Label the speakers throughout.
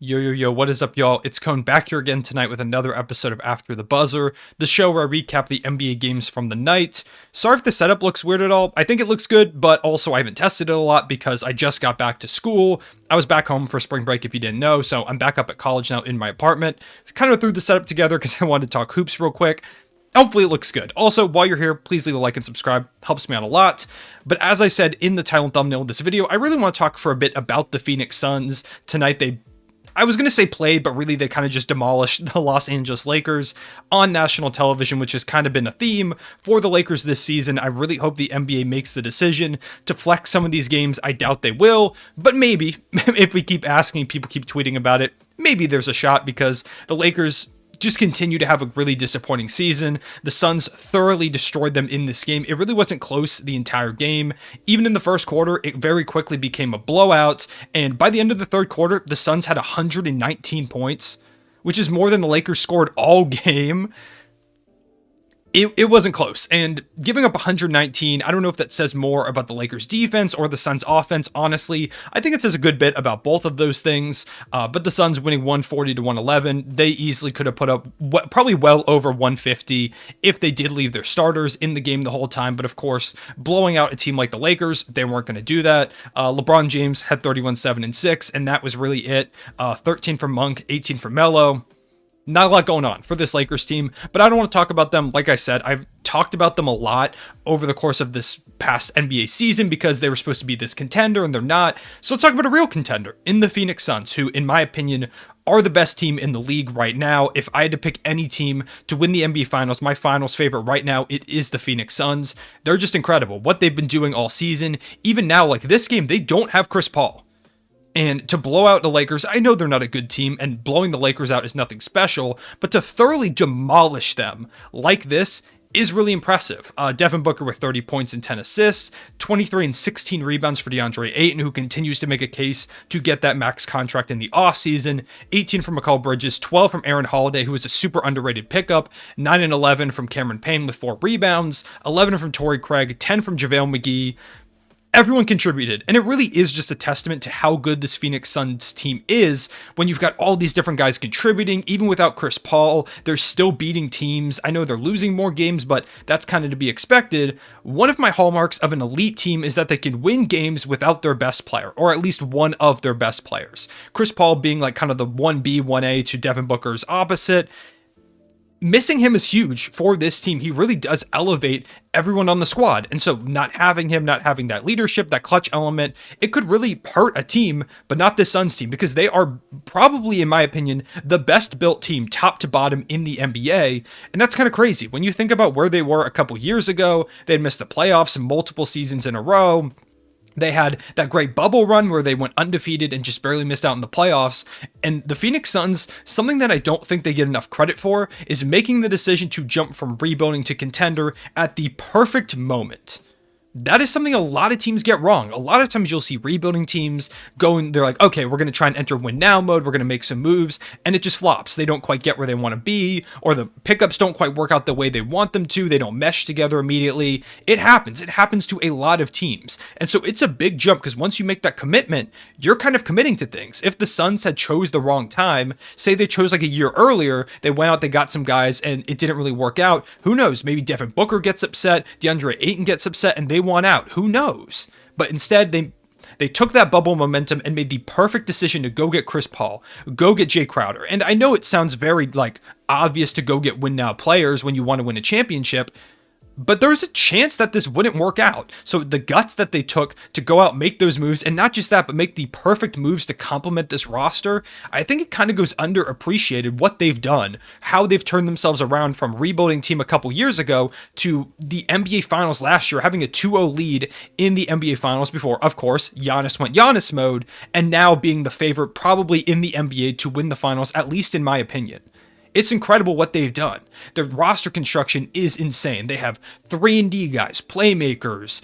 Speaker 1: Yo, what is up, y'all? It's Cone back here again tonight with another episode of After the Buzzer, the show where I recap the NBA games from the night. Sorry if the setup looks weird at all. I think it looks good, but also I haven't tested it a lot because I just got back to school. I was back home for spring break if you didn't know, so I'm back up at college now in my apartment. Kind of threw the setup together because I wanted to talk hoops real quick. Hopefully it looks good. Also, while you're here, please leave a like and subscribe. Helps me out a lot. But as I said in the title and thumbnail of this video, I really want to talk for a bit about the Phoenix Suns. Tonight I was going to say played, but really they kind of just demolished the Los Angeles Lakers on national television, which has kind of been a theme for the Lakers this season. I really hope the NBA makes the decision to flex some of these games. I doubt they will, but maybe if we keep asking, people keep tweeting about it, maybe there's a shot because the Lakers just continue to have a really disappointing season. The Suns thoroughly destroyed them in this game. It really wasn't close the entire game. Even in the first quarter, it very quickly became a blowout. And by the end of the third quarter, the Suns had 119 points, which is more than the Lakers scored all game. It wasn't close, and giving up 119, I don't know if that says more about the Lakers defense or the Suns offense. Honestly, I think it says a good bit about both of those things, but the Suns winning 140 to 111, they easily could have put up probably well over 150 if they did leave their starters in the game the whole time, but of course, blowing out a team like the Lakers, they weren't going to do that. LeBron James had 31, 7, and 6, and that was really it. 13 for Monk, 18 for Melo. Not a lot going on for this Lakers team, but I don't want to talk about them. Like I said, I've talked about them a lot over the course of this past NBA season because they were supposed to be this contender and they're not. So let's talk about a real contender in the Phoenix Suns, who, in my opinion, are the best team in the league right now. If I had to pick any team to win the NBA Finals, my finals favorite right now, it is the Phoenix Suns. They're just incredible. What they've been doing all season, even now, like this game, they don't have Chris Paul. And to blow out the Lakers, I know they're not a good team, and blowing the Lakers out is nothing special, but to thoroughly demolish them like this is really impressive. Devin Booker with 30 points and 10 assists, 23 and 16 rebounds for DeAndre Ayton, who continues to make a case to get that max contract in the offseason, 18 from Mikal Bridges, 12 from Aaron Holiday, who is a super underrated pickup, 9 and 11 from Cameron Payne with 4 rebounds, 11 from Torrey Craig, 10 from JaVale McGee. Everyone contributed, and it really is just a testament to how good this Phoenix Suns team is when you've got all these different guys contributing. Even without Chris Paul, they're still beating teams. I know they're losing more games, but that's kind of to be expected. One of my hallmarks of an elite team is that they can win games without their best player, or at least one of their best players. Chris Paul being like kind of the 1B, 1A to Devin Booker's opposite. Missing him is huge for this team. He really does elevate everyone on the squad. And so not having him, not having that leadership, that clutch element, it could really hurt a team, but not the Suns team, because they are probably, in my opinion, the best built team top to bottom in the NBA. And that's kind of crazy. When you think about where they were a couple years ago, they had missed the playoffs multiple seasons in a row. They had that great bubble run where they went undefeated and just barely missed out in the playoffs. And the Phoenix Suns, something that I don't think they get enough credit for, is making the decision to jump from rebuilding to contender at the perfect moment. That is something a lot of teams get wrong. A lot of times you'll see rebuilding teams going, they're like, okay, we're going to try and enter win now mode. We're going to make some moves, and it just flops. They don't quite get where they want to be, or the pickups don't quite work out the way they want them to. They don't mesh together immediately. It happens. It happens to a lot of teams. And so it's a big jump because once you make that commitment, you're kind of committing to things. If the Suns had chose the wrong time, say they chose like a year earlier, they went out, they got some guys, and it didn't really work out. Who knows? Maybe Devin Booker gets upset, DeAndre Ayton gets upset, and they want out. Who knows? But instead, they took that bubble momentum and made the perfect decision to go get Chris Paul, go get Jay Crowder. And I know it sounds very obvious to go get win now players when you want to win a championship, but there's a chance that this wouldn't work out. So the guts that they took to go out, make those moves, and not just that, but make the perfect moves to complement this roster, I think it kind of goes underappreciated what they've done, how they've turned themselves around from rebuilding team a couple years ago to the NBA Finals last year, having a 2-0 lead in the NBA Finals before, of course, Giannis went Giannis mode, and now being the favorite probably in the NBA to win the Finals, at least in my opinion. It's incredible what they've done. Their roster construction is insane. They have 3-and-D guys, playmakers,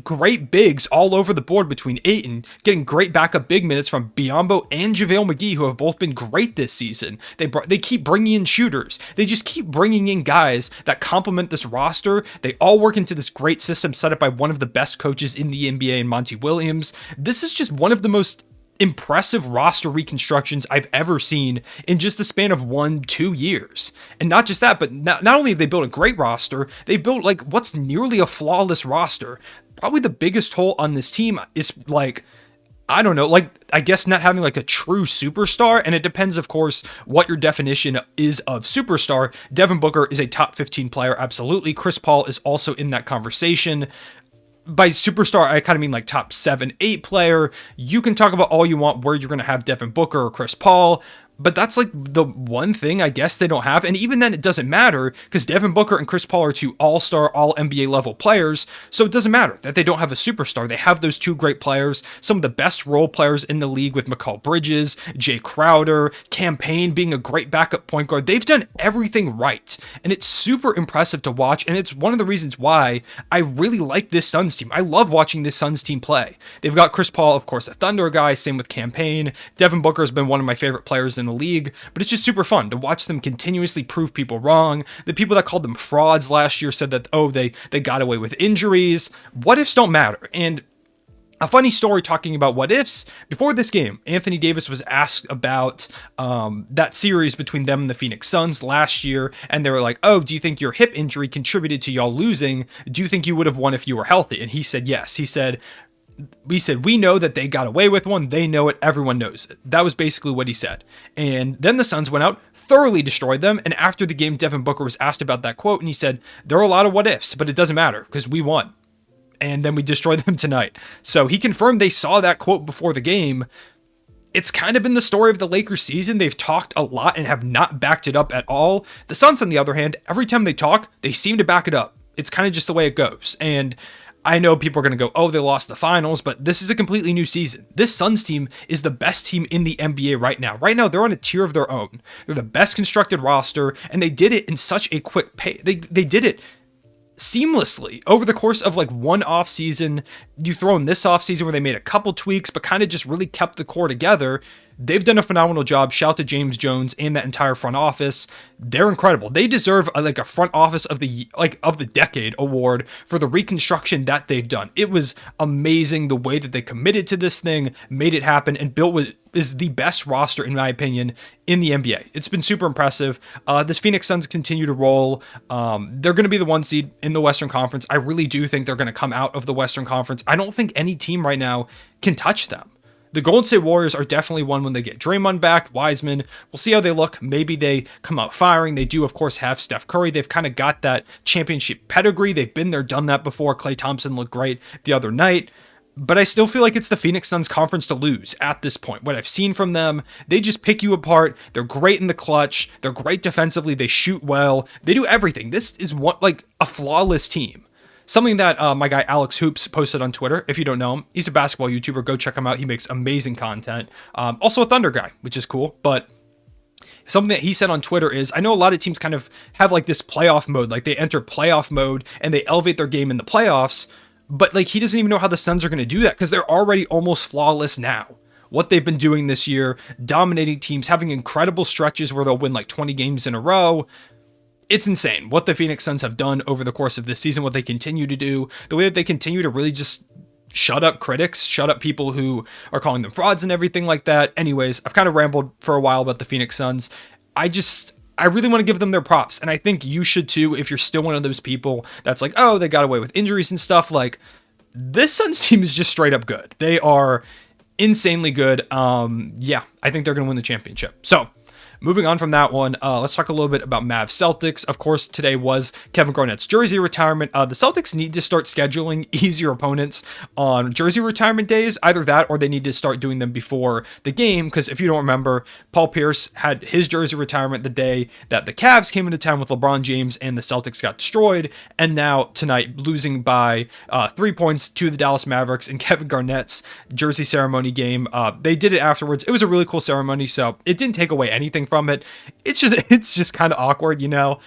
Speaker 1: great bigs all over the board between Ayton, getting great backup big minutes from Biyombo and JaVale McGee, who have both been great this season. They keep bringing in shooters. They just keep bringing in guys that complement this roster. They all work into this great system set up by one of the best coaches in the NBA in Monty Williams. This is just one of the most impressive roster reconstructions I've ever seen in just the span of 1-2 years. And not just that, but not only have they built a great roster, they've built like what's nearly a flawless roster. Probably the biggest hole on this team is like, I don't know, like, I guess not having like a true superstar. And it depends, of course, what your definition is of superstar. Devin Booker is a top 15 player. Absolutely. Chris Paul is also in that conversation. By superstar, I kind of mean like top 7, 8 player. You can talk about all you want where you're going to have Devin Booker or Chris Paul, but that's like the one thing I guess they don't have. And even then, it doesn't matter because Devin Booker and Chris Paul are two all-star, all-NBA level players. So it doesn't matter that they don't have a superstar. They have those two great players, some of the best role players in the league with Mikal Bridges, Jay Crowder, Campaign being a great backup point guard. They've done everything right. And it's super impressive to watch. And it's one of the reasons why I really like this Suns team. I love watching this Suns team play. They've got Chris Paul, of course, a Thunder guy. Same with Campaign. Devin Booker has been one of my favorite players in the league, but it's just super fun to watch them continuously prove people wrong. The people that called them frauds last year said that, oh, they got away with injuries. What ifs don't matter. And a funny story talking about what ifs, before this game, Anthony Davis was asked about that series between them and the Phoenix Suns last year, and they were like, oh, do you think your hip injury contributed to y'all losing? Do you think you would have won if you were healthy? And he said yes. He said, we know that they got away with one. They know it. Everyone knows it. That was basically what he said. And then the Suns went out, thoroughly destroyed them. And after the game, Devin Booker was asked about that quote, and he said, there are a lot of what ifs, but it doesn't matter because we won. And then we destroyed them tonight. So he confirmed they saw that quote before the game. It's kind of been the story of the Lakers season. They've talked a lot and have not backed it up at all. The Suns, on the other hand, every time they talk, they seem to back it up. It's kind of just the way it goes. And I know people are going to go, oh, they lost the finals, but this is a completely new season. This Suns team is the best team in the NBA right now. Right now, they're on a tier of their own. They're the best constructed roster, and they did it in such a quick pace. They did it seamlessly over the course of like one off season. You throw in this off season where they made a couple tweaks, but kind of just really kept the core together. They've done a phenomenal job. Shout to James Jones and that entire front office. They're incredible. They deserve a front office of the decade award for the reconstruction that they've done. It was amazing the way that they committed to this thing, made it happen, and built what is the best roster, in my opinion, in the NBA. It's been super impressive. This Phoenix Suns continue to roll. They're going to be the 1 seed in the Western Conference. I really do think they're going to come out of the Western Conference. I don't think any team right now can touch them. The Golden State Warriors are definitely one when they get Draymond back, Wiseman. We'll see how they look. Maybe they come out firing. They do, of course, have Steph Curry. They've kind of got that championship pedigree. They've been there, done that before. Klay Thompson looked great the other night. But I still feel like it's the Phoenix Suns conference to lose at this point. What I've seen from them, they just pick you apart. They're great in the clutch. They're great defensively. They shoot well. They do everything. This is a flawless team. Something that my guy Alex Hoops posted on Twitter. If you don't know him, he's a basketball YouTuber. Go check him out. He makes amazing content. Also a Thunder guy, which is cool. But something that he said on Twitter is, I know a lot of teams kind of have like this playoff mode. Like they enter playoff mode and they elevate their game in the playoffs. But like he doesn't even know how the Suns are going to do that because they're already almost flawless now. What they've been doing this year, dominating teams, having incredible stretches where they'll win like 20 games in a row. It's insane what the Phoenix Suns have done over the course of this season, what they continue to do, the way that they continue to really just shut up critics, shut up people who are calling them frauds and everything like that. Anyways, I've kind of rambled for a while about the Phoenix Suns. I really want to give them their props. And I think you should too, if you're still one of those people that's like, oh, they got away with injuries and stuff. Like this Suns team is just straight up good. They are insanely good. Yeah, I think they're going to win the championship. So moving on from that one, let's talk a little bit about Mavs Celtics. Of course, today was Kevin Garnett's jersey retirement. The Celtics need to start scheduling easier opponents on jersey retirement days. Either that or they need to start doing them before the game. Because if you don't remember, Paul Pierce had his jersey retirement the day that the Cavs came into town with LeBron James and the Celtics got destroyed. And now tonight, losing by 3 points to the Dallas Mavericks in Kevin Garnett's jersey ceremony game. They did it afterwards. It was a really cool ceremony, so it didn't take away anything from it. It's just kind of awkward, you know.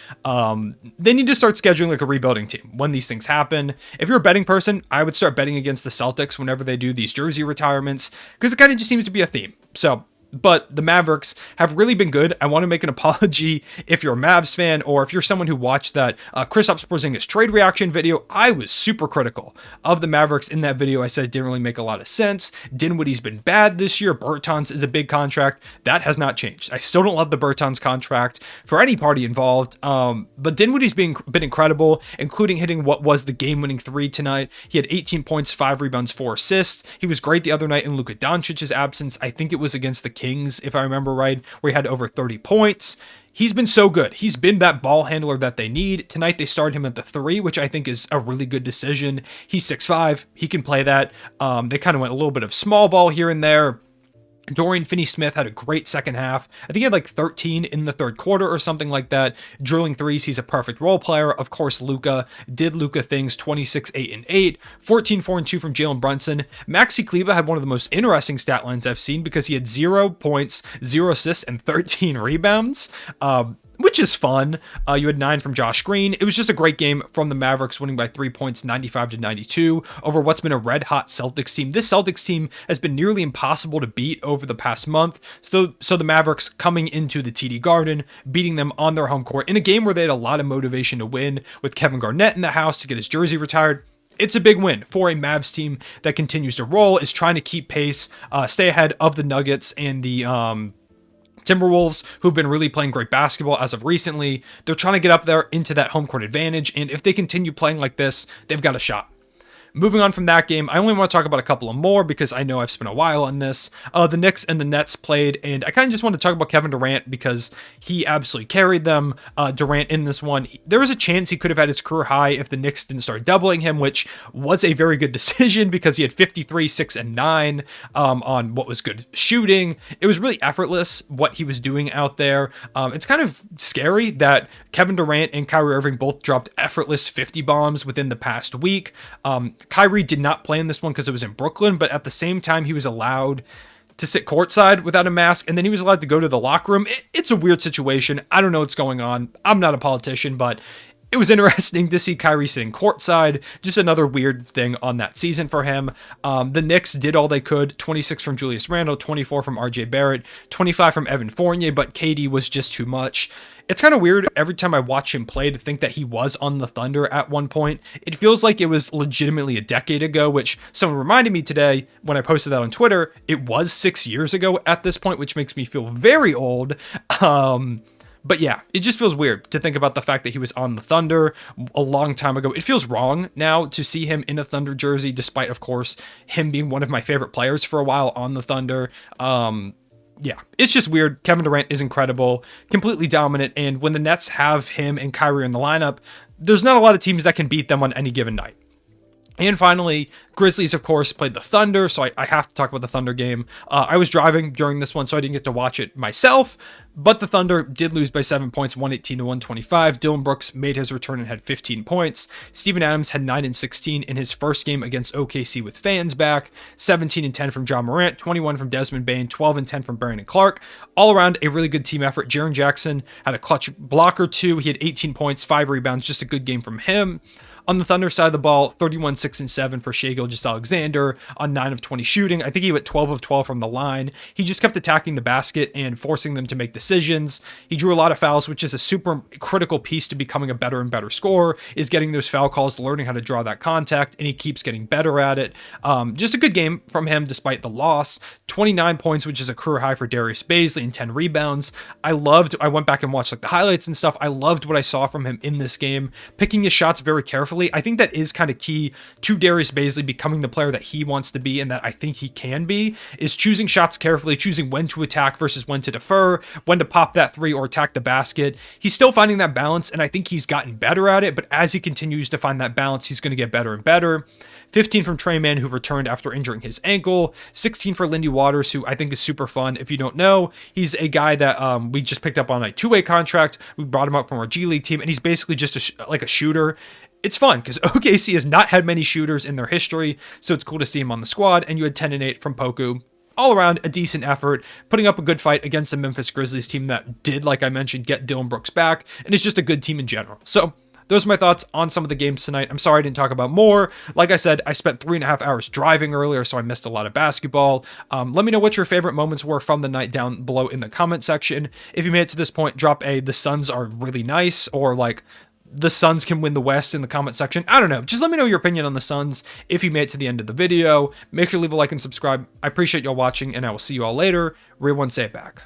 Speaker 1: They need to start scheduling like a rebuilding team when these things happen. If you're a betting person, I would start betting against the Celtics whenever they do these jersey retirements because it kind of just seems to be a theme. So But the Mavericks have really been good. I want to make an apology if you're a Mavs fan or if you're someone who watched that Kristaps Porzingis trade reaction video. I was super critical of the Mavericks in that video. I said it didn't really make a lot of sense. Dinwiddie's been bad this year. Bertans is a big contract. That has not changed. I still don't love the Bertans contract for any party involved. But Dinwiddie's been incredible, including hitting what was the game-winning 3 tonight. He had 18 points, 5 rebounds, 4 assists. He was great the other night in Luka Doncic's absence. I think it was against the Kings, if I remember right, where he had over 30 points. He's been so good. He's been that ball handler that they need. Tonight, they started him at the 3, which I think is a really good decision. He's 6'5". He can play that. They kind of went a little bit of small ball here and there. Dorian Finney-Smith had a great second half. I think he had like 13 in the third quarter or something like that. Drilling threes, he's a perfect role player. Of course, Luka did Luka things, 26, 8, and 8. 14, 4, and 2 from Jalen Brunson. Maxi Kleber had one of the most interesting stat lines I've seen because he had 0 points, 0 assists, and 13 rebounds. Which is fun. You had 9 from Josh Green. It was just a great game from the Mavericks, winning by 3 points, 95-92, over what's been a red-hot Celtics team. This Celtics team has been nearly impossible to beat over the past month. So the Mavericks coming into the TD Garden, beating them on their home court in a game where they had a lot of motivation to win, with Kevin Garnett in the house to get his jersey retired. It's a big win for a Mavs team that continues to roll, is trying to keep pace, stay ahead of the Nuggets and the Timberwolves, who've been really playing great basketball as of recently. They're trying to get up there into that home court advantage, and if they continue playing like this, they've got a shot. Moving on from that game, I only want to talk about a couple of more because I know I've spent a while on this. The Knicks and the Nets played, and I kind of just want to talk about Kevin Durant because he absolutely carried them. Durant in this one, there was a chance he could have had his career high if the Knicks didn't start doubling him, which was a very good decision because he had 53, 6, and 9 on what was good shooting. It was really effortless what he was doing out there. It's kind of scary that Kevin Durant and Kyrie Irving both dropped effortless 50 bombs within the past week. Kyrie did not play in this one because it was in Brooklyn, but at the same time, he was allowed to sit courtside without a mask, and then he was allowed to go to the locker room. It's a weird situation. I don't know what's going on. I'm not a politician, but it was interesting to see Kyrie sitting courtside. Just another weird thing on that season for him. The Knicks did all they could. 26 from Julius Randle, 24 from RJ Barrett, 25 from Evan Fournier, but KD was just too much. It's kind of weird every time I watch him play to think that he was on the Thunder at one point. It feels like it was legitimately a decade ago, which someone reminded me today when I posted that on Twitter. It was 6 years ago at this point, which makes me feel very old. But yeah, it just feels weird to think about the fact that he was on the Thunder a long time ago. It feels wrong now to see him in a Thunder jersey, despite, of course, him being one of my favorite players for a while on the Thunder. Yeah, it's just weird. Kevin Durant is incredible, completely dominant, and when the Nets have him and Kyrie in the lineup, there's not a lot of teams that can beat them on any given night. And finally, Grizzlies, of course, played the Thunder, so I have to talk about the Thunder game. I was driving during this one, so I didn't get to watch it myself, but the Thunder did lose by 7 points, 118-125. Dylan Brooks made his return and had 15 points. Steven Adams had 9 and 16 in his first game against OKC with fans back. 17 and 10 from John Morant, 21 from Desmond Bane, 12 and 10 from Brandon Clark. All around, a really good team effort. Jaren Jackson had a clutch block or two. He had 18 points, 5 rebounds, just a good game from him. On the Thunder side of the ball, 31, 6, and 7 for Shai Gilgeous-Alexander on 9 of 20 shooting. I think he went 12 of 12 from the line. He just kept attacking the basket and forcing them to make decisions. He drew a lot of fouls, which is a super critical piece to becoming a better and better scorer, is getting those foul calls, learning how to draw that contact, and he keeps getting better at it. Just a good game from him despite the loss. 29 points, which is a career high for Darius Bazley, and 10 rebounds. I went back and watched like the highlights and stuff. I loved what I saw from him in this game, picking his shots very carefully. I think that is kind of key to Darius Bazley becoming the player that he wants to be and that I think he can be, is choosing shots carefully, choosing when to attack versus when to defer, when to pop that 3 or attack the basket. He's still finding that balance, and I think he's gotten better at it, but as he continues to find that balance, he's going to get better and better. 15 from Trey Mann, who returned after injuring his ankle. 16 for Lindy Waters, who I think is super fun. If you don't know, he's a guy that we just picked up on a 2-way contract. We brought him up from our G League team, and he's basically just like a shooter. It's fun because OKC has not had many shooters in their history, so it's cool to see him on the squad. And you had 10 and 8 from Poku. All around, a decent effort, putting up a good fight against the Memphis Grizzlies team that did, like I mentioned, get Dylan Brooks back, and it's just a good team in general. So those are my thoughts on some of the games tonight. I'm sorry I didn't talk about more. Like I said, I spent 3.5 hours driving earlier, so I missed a lot of basketball. Let me know what your favorite moments were from the night down below in the comment section. If you made it to this point, drop a "the Suns are really nice" or like "the Suns can win the West" in the comment section. I don't know. Just let me know your opinion on the Suns if you made it to the end of the video. Make sure to leave a like and subscribe. I appreciate y'all watching, and I will see you all later. Real one, say it back.